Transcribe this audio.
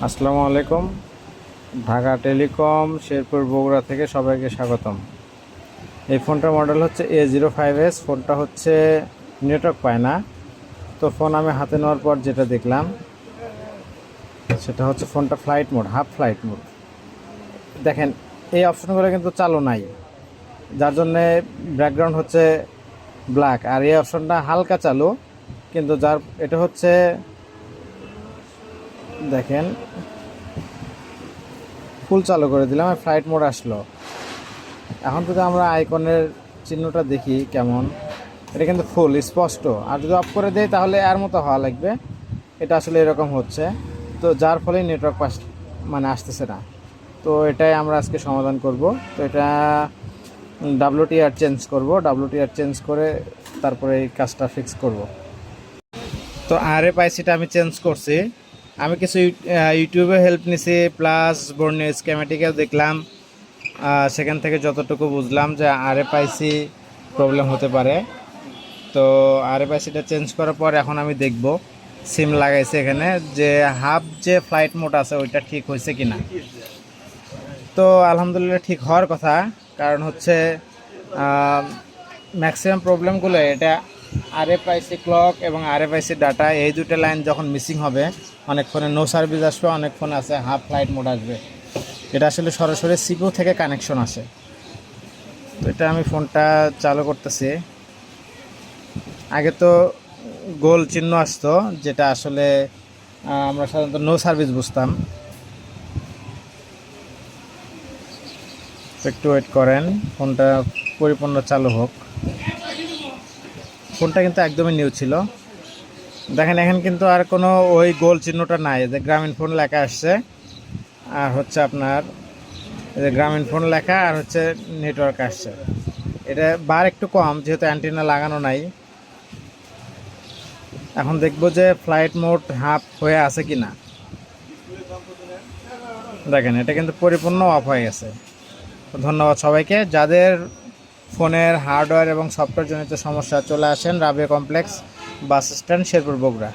আসসালামু আলাইকুম। ঢাকা টেলিকম শেরপুর বগুড়া থেকে সবাইকে স্বাগতম। এই ফোনটার মডেল হচ্ছে A05s। ফোনটা হচ্ছে নেটওয়ার্ক পায় না। তো ফোন আমি হাতে নেওয়ার পর যেটা দেখলাম সেটা হচ্ছে ফোনটা flight mode, half flight mode. দেখেন, এই অপশনগুলো কিন্তু চালু নাই, যার জন্যে ব্যাকগ্রাউন্ড হচ্ছে ব্ল্যাক। আর এই অপশনটা হালকা চালু, কিন্তু যার এটা হচ্ছে দেখেন ফুল চালু করে দিলাম, ফ্লাইট মোড আসলো। এখন যদি আমরা আইকনের চিহ্নটা দেখি কেমন, এটা কিন্তু ফুল স্পষ্ট। আর যদি অফ করে দেই তাহলে এর মতো হওয়া লাগবে। এটা আসলে এরকম হচ্ছে, তো যার ফলে নেটওয়ার্ক আসতেছে না। তো এটাই আমরা আজকে সমাধান করব। তো এটা WTR চেঞ্জ করব, WTR চেঞ্জ করে তারপরে এই কাজটা ফিক্স করব। তো RFICটা আমি চেঞ্জ করছি। আমি কিছু ইউটিউবে হেল্প নিছি, প্লাস বর্ণীয় স্কেমেটিকেও দেখলাম। সেখান থেকে যতটুকু বুঝলাম যে RFIC প্রবলেম হতে পারে। তো RFICটা চেঞ্জ করার পর এখন আমি দেখব সিম লাগাইছে এখানে যে হাফ যে ফ্লাইট মোড আছে ওইটা ঠিক হয়েছে কি না। তো আলহামদুলিল্লাহ ঠিক হওয়ার কথা, কারণ হচ্ছে ম্যাক্সিমাম প্রবলেমগুলো এটা RFIC ক্লক এবং RFIC ডাটা, এই দুটো লাইন যখন মিসিং হবে অনেক ফোনে নো সার্ভিস আসবে, অনেক ফোনে আছে হাফ ফ্লাইট মোড আসবে। এটা আসলে সরাসরি CPU থেকে কানেকশন আসে। তো এটা আমি ফোনটা চালু করতেছি। আগে তো গোল চিহ্ন আসতো, যেটা আসলে আমরা সাধারণত নো সার্ভিস বুঝতাম। একটু ওয়েট করেন, ফোনটা পরিপূর্ণ চালু হোক। ফোনটা কিন্তু একদমই নিউ ছিল। দেখেন এখানে কিন্তু আর কোনো ওই গোল চিহ্নটা নাই, যে গ্রামীণ ফোন লেখা আসছে, আর হচ্ছে আপনার এই যে গ্রামীণ ফোন লেখা, আর হচ্ছে নেটওয়ার্ক আসছে। এটা বার একটু কম যেহেতু অ্যান্টেনা লাগানো নাই। এখন দেখব যে ফ্লাইট মোড হাফ হয়ে আছে কি না। দেখেন এটা কিন্তু পরিপূর্ণ অফ হয়ে গেছে। ধন্যবাদ সবাইকে। যাদের ফোনের হার্ডওয়্যার এবং সফটওয়্যার জনিত সমস্যা, চলে আসেন Rabia complex, bus stand, Sherpur, Bogura.